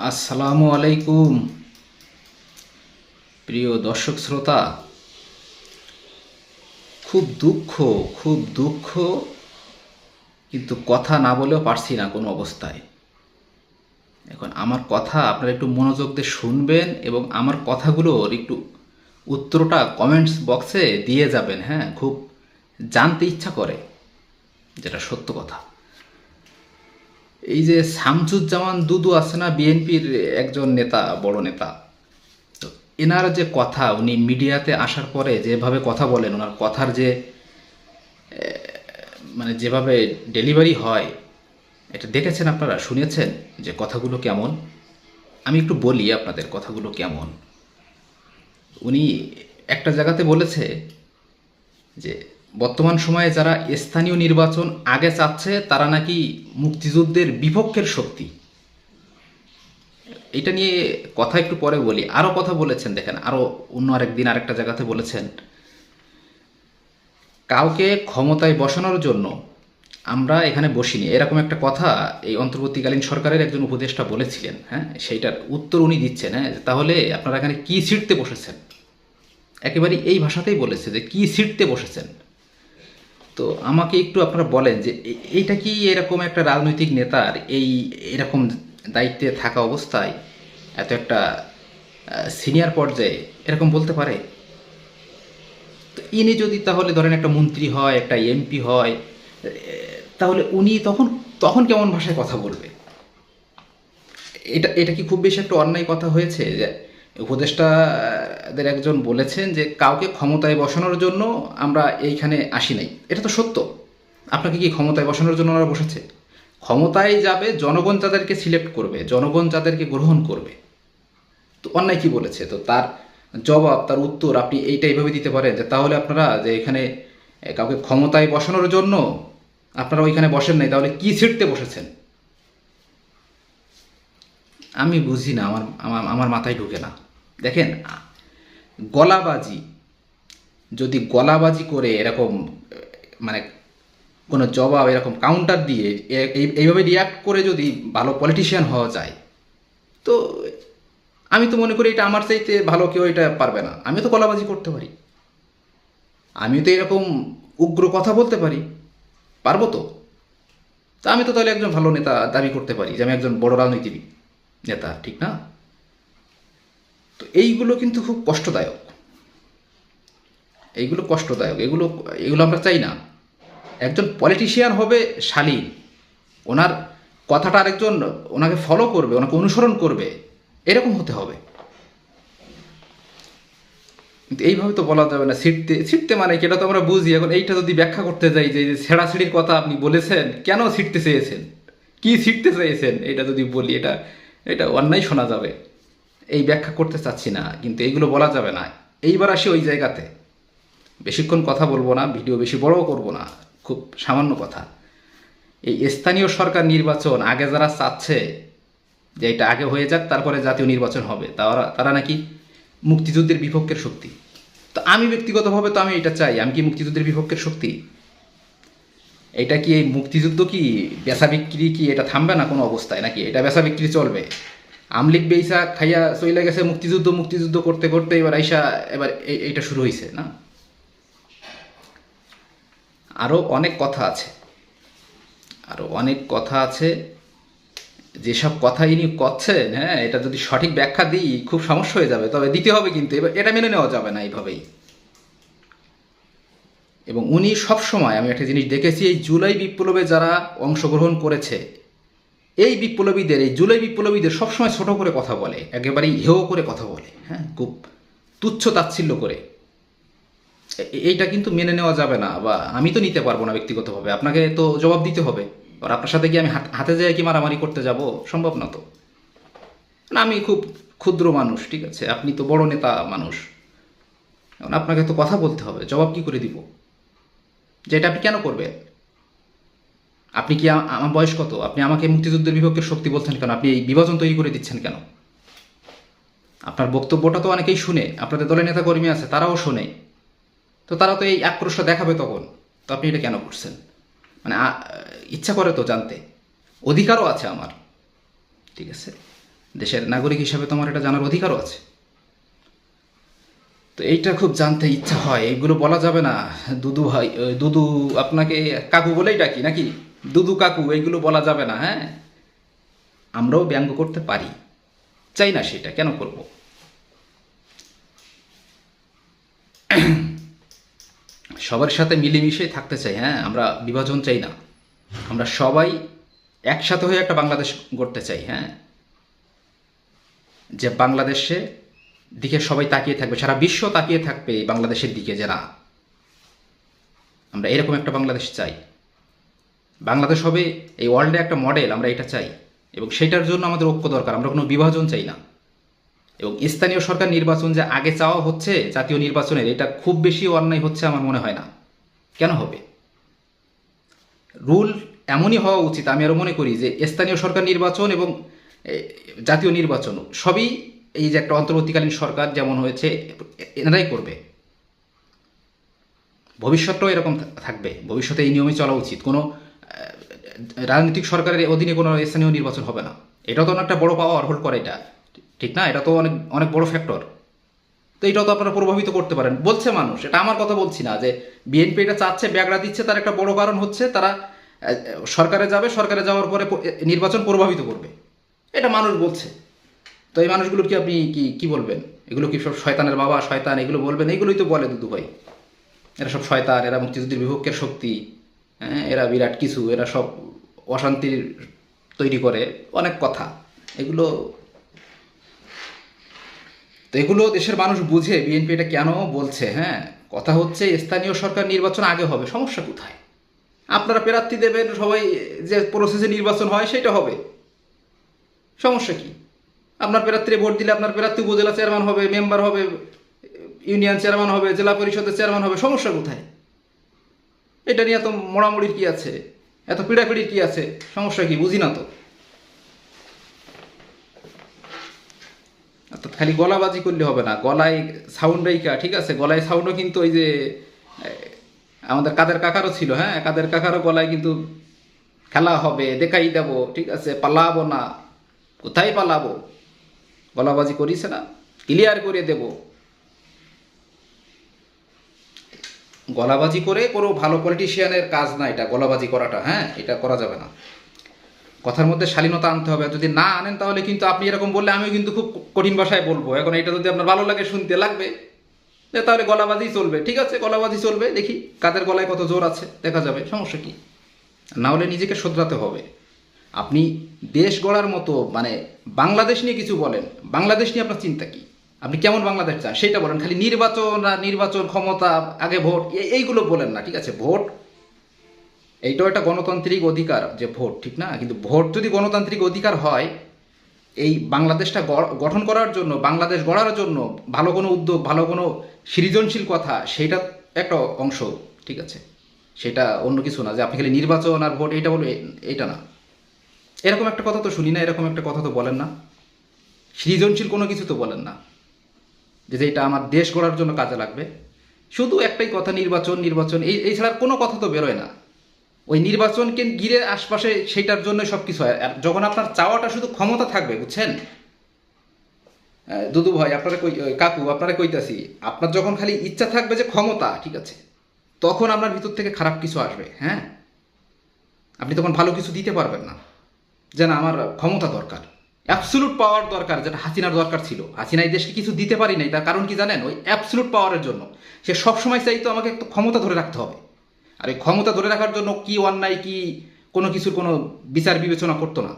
আসসালামু আলাইকুম প্রিয় দর্শক শ্রোতা। খুব দুঃখ, কিন্তু কথা না বলেও পারছি না কোনো অবস্থায়। এখন আমার কথা আপনারা একটু মনোযোগ দিয়ে শুনবেন এবং আমার কথাগুলোর একটু উত্তরটা কমেন্টস বক্সে দিয়ে যাবেন। হ্যাঁ, খুব জানতে ইচ্ছা করে, যেটা সত্য কথা। এই যে শামসুজ্জামান দুদু আছে না, বিএনপির একজন নেতা, বড় নেতা। তো এনার যে কথা, উনি মিডিয়াতে আসার পরে যেভাবে কথা বলেন, ওনার কথার যে মানে যেভাবে ডেলিভারি হয়, এটা দেখেছেন আপনারা, শুনেছেন যে কথাগুলো কেমন। আমি একটু বলি আপনাদের কথাগুলো কেমন। উনি একটা জায়গাতে বলেছে যে বর্তমান সময়ে যারা স্থানীয় নির্বাচন আগে চাচ্ছে তারা নাকি মুক্তিযুদ্ধের বিপক্ষের শক্তি। এটা নিয়ে কথা একটু পরে বলি। আরও কথা বলেছেন, দেখেন, আরও অন্য আরেকদিন আরেকটা জায়গাতে বলেছেন, কাউকে ক্ষমতায় বসানোর জন্য আমরা এখানে বসিনি, এরকম একটা কথা এই অন্তর্বর্তীকালীন সরকারের একজন উপদেষ্টা বলেছিলেন। হ্যাঁ, সেইটার উত্তর উনি দিচ্ছেন। হ্যাঁ, তাহলে আপনারা এখানে কি ছিঁড়তে বসেছেন, একেবারে এই ভাষাতেই বলেছে যে কি ছিঁড়তে বসেছেন। তো আমাকে একটু আপনারা বলেন যে এইটা কি এরকম একটা রাজনৈতিক নেতার এই এরকম দায়িত্বে থাকা অবস্থায় এত একটা সিনিয়র পর্যায়ে এরকম বলতে পারে? তো ইনি যদি তাহলে ধরেন একটা মন্ত্রী হয়, একটা এমপি হয়, তাহলে উনি তখন তখন কেমন ভাষায় কথা বলবে? এটা এটা কি খুব বেশি একটা অন্যায় কথা হয়েছে যে উপদেষ্টাদের একজন বলেছেন যে কাউকে ক্ষমতায় বসানোর জন্য আমরা এইখানে আসি নাই? এটা তো সত্য। আপনাকে কি ক্ষমতায় বসানোর জন্য ওরা বসেছে? ক্ষমতায় যাবে জনগণ, যাদেরকে সিলেক্ট করবে, জনগণ যাদেরকে গ্রহণ করবে। তো অন্যায় কি বলেছে? তো তার জবাব, তার উত্তর আপনি এইটা এইভাবে দিতে পারেন যে তাহলে আপনারা যে এখানে কাউকে ক্ষমতায় বসানোর জন্য আপনারা ওইখানে বসেন নাই, তাহলে কি ছিঁড়তে বসেছেন? আমি বুঝি না, আমার আমার আমার মাথায় ঢুকে না। দেখেন, গলাবাজি, যদি গলাবাজি করে এরকম মানে কোনো জবাব এরকম কাউন্টার দিয়ে এইভাবে রিয়াক্ট করে যদি ভালো পলিটিশিয়ান হওয়া যায়, তো আমি তো মনে করি এটা আমার চাইতে ভালো কেউ এটা পারবে না। আমি তো গলাবাজি করতে পারি, আমি তো এরকম উগ্র কথা বলতে পারি, পারবো তো। তা আমি তো তাহলে একজন ভালো নেতা দাবি করতে পারি যে আমি একজন বড় রাজনীতিবিদ নেতা, ঠিক না? তো এইগুলো কিন্তু খুব কষ্টদায়ক, এইগুলো কষ্টদায়ক, এগুলো এগুলো আমরা চাই না। একজন পলিটিশিয়ান হবে শালীন, ওনার কথাটা আরেকজন ওনাকে ফলো করবে, ওনাকে অনুসরণ করবে, এরকম হতে হবে। কিন্তু এইভাবে তো বলা যাবে না। ছিটতে ছিটতে মানে কি, এটা তো আমরা বুঝি। এখন এইটা যদি ব্যাখ্যা করতে যাই যে ছেঁড়াছিড়ির কথা আপনি বলেছেন, কেন ছিটতে চেয়েছেন, কি ছিটতে চেয়েছেন, এটা যদি বলি এটা এটা অন্যায় শোনা যাবে। এই ব্যাখ্যা করতে চাচ্ছি না, কিন্তু এইগুলো বলা যাবে না। এইবার আসি ওই জায়গাতে। বেশিক্ষণ কথা বলবো না, ভিডিও বেশি বড়ও করব না, খুব সামান্য কথা। এই স্থানীয় সরকার নির্বাচন আগে যারা চাচ্ছে যে এটা আগে হয়ে যাক, তারপরে জাতীয় নির্বাচন হবে, তারা তারা নাকি মুক্তিযুদ্ধের বিপক্ষের শক্তি। তো আমি ব্যক্তিগতভাবে তো আমি এটা চাই। আমি কি মুক্তিযুদ্ধের বিপক্ষের শক্তি? এটা কি, এই মুক্তিযুদ্ধ কি বেচা বিক্রি কি এটা থামবে না কোনো অবস্থায়, নাকি এটা বেচা বিক্রি চলবে? আমলিক বেইসা খাইয়া চইলা গেছে, মুক্তিযুদ্ধ মুক্তিযুদ্ধ করতে করতে এবার আইসা এবার এইটা শুরু হয়েছে না? আরও অনেক কথা আছে, আরও অনেক কথা আছে। যেসব কথা ইনি করছেন, হ্যাঁ, এটা যদি সঠিক ব্যাখ্যা দিই খুব সমস্যা হয়ে যাবে, তবে দিতে হবে, কিন্তু এবার এটা মেনে নেওয়া যাবে না এইভাবেই। এবং উনি সব সময়, আমি একটা জিনিস দেখেছি, এই জুলাই বিপ্লবে যারা অংশগ্রহণ করেছে, এই বিপ্লবীদের, এই জুলাই বিপ্লবীদের সবসময় ছোট করে কথা বলে, একেবারেই হেয় করে কথা বলে, হ্যাঁ, খুব তুচ্ছ তাচ্ছিল্য করে। এইটা কিন্তু মেনে নেওয়া যাবে না, বা আমি তো নিতে পারবো না ব্যক্তিগতভাবে। আপনাকে তো জবাব দিতে হবে। আর আপনার সাথে কি আমি হাতে যেয়ে কি মারামারি করতে যাব? সম্ভব না তো। না, আমি খুব ক্ষুদ্র মানুষ, ঠিক আছে, আপনি তো বড় নেতা মানুষ। এখন আপনাকে তো কথা বলতে হবে, জবাব কি করে দিব যে এটা আপনি কেন করবেন? আপনি কি আমার বয়স কত? আপনি আমাকে মুক্তিযুদ্ধের বিপক্ষের শক্তি বলছেন কেন? আপনি এই বিভাজন তৈরি করে দিচ্ছেন কেন? আপনার বক্তব্যটা তো অনেকেই শুনে, আপনাদের দলের নেতাকর্মী আছে, তারাও শোনে। তো তারা তো এই আক্রোশটা দেখাবে তখন। তো আপনি এটা কেন করছেন? মানে ইচ্ছা করে তো জানতে, অধিকারও আছে আমার, ঠিক আছে। দেশের নাগরিক হিসাবে তোমার এটা জানার অধিকারও আছে। তো এইটা খুব জানতে ইচ্ছা হয়। এইগুলো বলা যাবে না। দুদু ভাই, দুদু আপনাকে কাকু বলেই ডাকি নাকি, দুদু কাকু, এইগুলো বলা যাবে না। হ্যাঁ, আমরাও ব্যঙ্গ করতে পারি, চাই না সেটা, কেন করব? সবার সাথে মিলেমিশে থাকতে চাই। হ্যাঁ, আমরা বিভাজন চাই না, আমরা সবাই একসাথে হয়ে একটা বাংলাদেশ গড়তে চাই। হ্যাঁ, যে বাংলাদেশে দিকে সবাই তাকিয়ে থাকবে, সারা বিশ্ব তাকিয়ে থাকবে বাংলাদেশের দিকে, যে না, আমরা এরকম একটা বাংলাদেশ চাই। বাংলাদেশ হবে এই ওয়ার্ল্ডে একটা মডেল, আমরা এটা চাই। এবং সেটার জন্য আমাদের ঐক্য দরকার, আমরা কোনো বিভাজন চাই না। এবং স্থানীয় সরকার নির্বাচন যে আগে চাওয়া হচ্ছে জাতীয় নির্বাচনের, এটা খুব বেশি অন্যায় হচ্ছে আমার মনে হয় না। কেন হবে? রুল এমনই হওয়া উচিত, আমি আরও মনে করি যে স্থানীয় সরকার নির্বাচন এবং জাতীয় নির্বাচন সবই এই যে একটা অন্তর্বর্তীকালীন সরকার যেমন হয়েছে এনারাই করবে। ভবিষ্যৎটাও এরকম থাকবে, ভবিষ্যতে এই নিয়মে চলা উচিত। কোনো রাজনৈতিক সরকারের অধীনে কোনো স্থানীয় নির্বাচন হবে না। এটাও তো একটা বড় পাওয়ার হোল্ড করে, এটা ঠিক না? এটা তো অনেক অনেক বড় ফ্যাক্টর। তো এটাও তো আপনারা প্রভাবিত করতে পারেন, বলছে মানুষ। এটা আমার কথা বলছি না যে বিএনপি এটা চাচ্ছে, ব্যাগড়া দিচ্ছে, তার একটা বড় কারণ হচ্ছে তারা সরকারে যাবে, সরকারে যাওয়ার পরে নির্বাচন প্রভাবিত করবে, এটা মানুষ বলছে। তো এই মানুষগুলোর কি আপনি কি বলবেন? এগুলো কি সব শয়তানের বাবা, শয়তান, এগুলো বলবেন? এগুলোই তো বলে দুদু ভাই, এরা সব শয়তান, এরা মুক্তিযুদ্ধের বিভক্তের শক্তি, হ্যাঁ, এরা বিরাট কিছু, এরা সব অশান্তির তৈরি করে, অনেক কথা এগুলো। তো এগুলো দেশের মানুষ বুঝে বিএনপি এটা কেন বলছে। হ্যাঁ, কথা হচ্ছে স্থানীয় সরকার নির্বাচন আগে হবে, সমস্যা কোথায়? আপনারা প্রার্থী দেবেন, সবাই যে প্রসেসে নির্বাচন হয় সেটা হবে, সমস্যা কি? আপনার প্রার্থীরে ভোট দিলে আপনার প্রার্থী উপজেলা চেয়ারম্যান হবে, মেম্বার হবে, ইউনিয়ন চেয়ারম্যান হবে, জেলা পরিষদের চেয়ারম্যান হবে, সমস্যা কোথায়? এটা নিয়ে এত মোড়ামুড়ির কি আছে, এত পিড়াপিড়ির কি আছে? সমস্যা কি? বুঝি না তো। অর্থাৎ খালি গলাবাজি করলে হবে না, গলায় সাউন্ড রেখা, ঠিক আছে? গলায় সাউন্ডও কিন্তু ওই যে আমাদের কাদের কাকারও ছিল। হ্যাঁ, কাদের কাকারও গলায় কিন্তু খেলা হবে, দেখাই দেব, ঠিক আছে? পালাবো না, কোথায় পালাবো? গলাবাজি করিছে না, ক্লিয়ার করে দেব। গলাবাজি করে কোনো ভালো পলিটিশিয়ানের কাজ না এটা, গলাবাজি করাটা। হ্যাঁ, এটা করা যাবে না। কথার মধ্যে শালীনতা আনতে হবে। যদি না আনেন তাহলে কিন্তু আপনি এরকম বললে আমিও কিন্তু খুব কঠিন ভাষায় বলবো। এখন এটা যদি আপনার ভালো লাগে, শুনতে লাগবে, তাহলে গলাবাজি চলবে, ঠিক আছে? গলাবাজি চলবে, দেখি কাদের গলায় কত জোর আছে, দেখা যাবে, সমস্যা কি? না হলে নিজেকে শোধরাতে হবে। আপনি দেশ গড়ার মতো, মানে বাংলাদেশ নিয়ে কিছু বলেন, বাংলাদেশ নিয়ে আপনার চিন্তা কি? আপনি কেমন বাংলাদেশ চান সেটা বলেন। খালি নির্বাচন আর নির্বাচন, ক্ষমতা, আগে ভোট, এইগুলো বলেন না, ঠিক আছে? ভোট এইটাও একটা গণতান্ত্রিক অধিকার, যে ভোট, ঠিক না? কিন্তু ভোট যদি গণতান্ত্রিক অধিকার হয়, এই বাংলাদেশটা গঠন করার জন্য, বাংলাদেশ গড়ার জন্য ভালো কোনো উদ্যোগ, ভালো কোনো সৃজনশীল কথা, সেইটা একটা অংশ, ঠিক আছে? সেটা অন্য কিছু না যে আপনি খালি নির্বাচন আর ভোট এইটা বলবে, এইটা না। এরকম একটা কথা তো শুনি না, এরকম একটা কথা তো বলেন না, সৃজনশীল কোনো কিছু তো বলেন না যে এটা আমার দেশ গড়ার জন্য কাজে লাগবে। শুধু একটাই কথা, নির্বাচন নির্বাচন, এই ছাড়া কোনো কথা তো বেরোয় না। ওই নির্বাচনকে ঘিরে আশপাশে সেইটার জন্য সব কিছু হয়। আর যখন আপনার চাওয়াটা শুধু ক্ষমতা থাকবে, বুঝছেন দুদু ভাই, আপনারা কাকু, আপনারা কইতাছি, আপনার যখন খালি ইচ্ছা থাকবে যে ক্ষমতা, ঠিক আছে, তখন আপনার ভিতর থেকে খারাপ কিছু আসবে। হ্যাঁ, আপনি তখন ভালো কিছু দিতে পারবেন না। যে না, আমার ক্ষমতা দরকার, অ্যাবসলুট পাওয়ার দরকার, যেটা হাসিনার দরকার ছিল। হাসিনা এই দেশকে কিছু দিতে পারি নাই, তার কারণ কি জানেন? ওই অ্যাবসলুট পাওয়ারের জন্য। সে সবসময় চাইতো আমাকে একটু ক্ষমতা ধরে রাখতে হবে, আর এই ক্ষমতা ধরে রাখার জন্য কি অন্যায়, কি কোনো কিছুর কোনো বিচার বিবেচনা করতো না।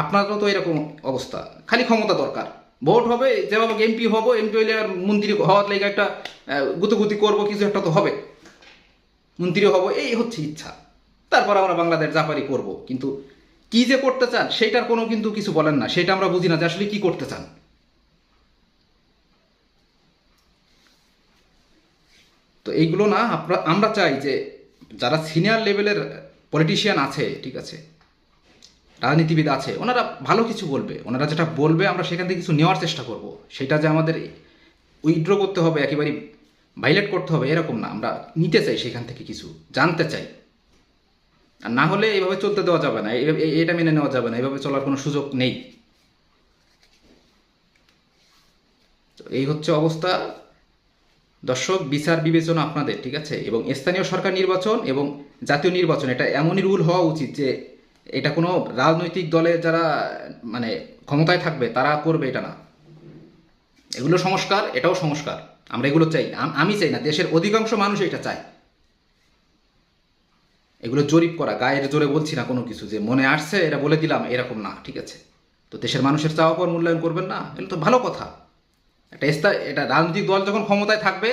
আপনারও তো এরকম অবস্থা, খালি ক্ষমতা দরকার, ভোট হবে, যেভাবে এমপি হবো, এমপি হইলে আর মন্ত্রী হওয়ার লেগে একটা গুতুগুতি করবো, কিছু একটা তো হবে, মন্ত্রী হবো, এই হচ্ছে ইচ্ছা। তারপর আমরা বাংলাদেশ জাপারি করব। কিন্তু কি যে করতে চান সেইটার কোনো কিন্তু কিছু বলেন না, সেটা আমরা বুঝি না যে আসলে কি করতে চান। তো এইগুলো না, আমরা চাই যে যারা সিনিয়র লেভেলের পলিটিশিয়ান আছে, ঠিক আছে, রাজনীতিবিদ আছে, ওনারা ভালো কিছু বলবে, ওনারা যেটা বলবে আমরা সেখান থেকে কিছু নেওয়ার চেষ্টা করব। সেটা যে আমাদের উইথড্র করতে হবে, একেবারে ভাইলেট করতে হবে, এরকম না। আমরা নিতে চাই সেখান থেকে কিছু, জানতে চাই। আর না হলে এইভাবে চলতে দেওয়া যাবে না, এটা মেনে নেওয়া যাবে না, এইভাবে চলার কোনো সুযোগ নেই। তো এই হচ্ছে অবস্থা। দর্শক, বিচার বিবেচনা আপনাদের, ঠিক আছে? এবং স্থানীয় সরকার নির্বাচন এবং জাতীয় নির্বাচন, এটা এমনই রুল হওয়া উচিত যে এটা কোনো রাজনৈতিক দলের যারা মানে ক্ষমতায় থাকবে তারা করবে, এটা না। এগুলো সংস্কার, এটাও সংস্কার। আমরা এগুলো চাই। আমি চাই না, দেশের অধিকাংশ মানুষ এটা চায়। এগুলো জরিপ করা, গায়ের জোরে বলছি না কোনো কিছু যে মনে আসছে এটা বলে দিলাম, এরকম না, ঠিক আছে? তো দেশের মানুষের চাওয়া পাওয়ার মূল্যায়ন করবেন না, এগুলো তো ভালো কথা। এটা রাজনৈতিক দল যখন ক্ষমতায় থাকবে,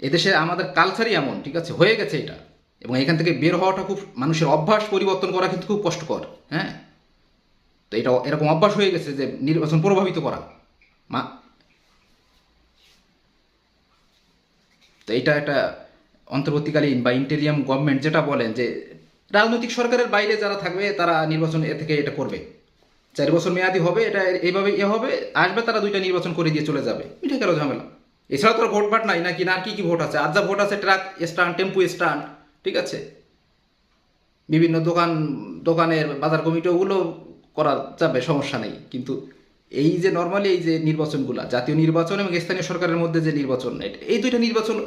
এদেশে আমাদের কালচারই এমন, ঠিক আছে? হয়ে গেছে এটা। এবং এখান থেকে বের হওয়াটা খুব, মানুষের অভ্যাস পরিবর্তন করা কিন্তু খুব কষ্টকর। হ্যাঁ, তো এটা এরকম অভ্যাস হয়ে গেছে যে নির্বাচন প্রভাবিত করা। মা তো এইটা একটা অন্তর্বর্তীকালীন বা ইন্টেরিয়াম গভর্নমেন্ট যেটা বলেন যে রাজনৈতিক সরকারের বাইরে যারা থাকবে তারা নির্বাচন এ থেকে এটা করবে। 4 বছর মেয়াদি হবে, এটা এইভাবে হবে, আসবে তারা 2টা নির্বাচন করে দিয়ে চলে যাবে, মিঠে গেল ঝামেলা। এছাড়া তো ভোট ভাট নাই নাকি? না, আর কি কি ভোট আছে? আর যা ভোট আছে ট্রাক স্ট্যান্ড, টেম্পু স্ট্যান্ড, ঠিক আছে? বিভিন্ন দোকানের বাজার কমিটি, ওগুলো করা যাবে, সমস্যা নেই। কিন্তু এই যে নর্মালি এই যে নির্বাচনগুলা, জাতীয় নির্বাচন এবং স্থানীয় সরকারের মধ্যে যে নির্বাচন, এই 2টা নির্বাচন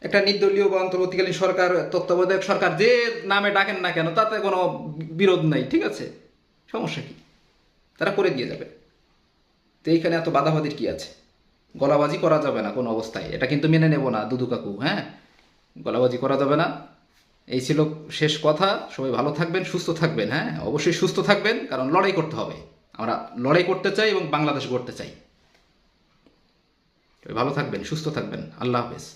একটা নির্দলীয় বা অন্তর্বর্তীকালীন সরকার, তত্ত্বাবধায়ক সরকার, যে নামে ডাকেন না কেন, তাতে কোনো বিরোধ নাই, ঠিক আছে? সমস্যা কি? তারা করে দিয়ে যাবে। তো এইখানে এত বাধাবাধির কি আছে? গলাবাজি করা যাবে না কোনো অবস্থায়, এটা কিন্তু মেনে নেব না দুদু কাকু। হ্যাঁ, গলাবাজি করা যাবে না। এই ছিল শেষ কথা। সবাই ভালো থাকবেন, সুস্থ থাকবেন। হ্যাঁ, অবশ্যই সুস্থ থাকবেন, কারণ লড়াই করতে হবে। আমরা লড়াই করতে চাই এবং বাংলাদেশ গড়তে চাই। সবাই ভালো থাকবেন, সুস্থ থাকবেন। আল্লাহ হাফেজ।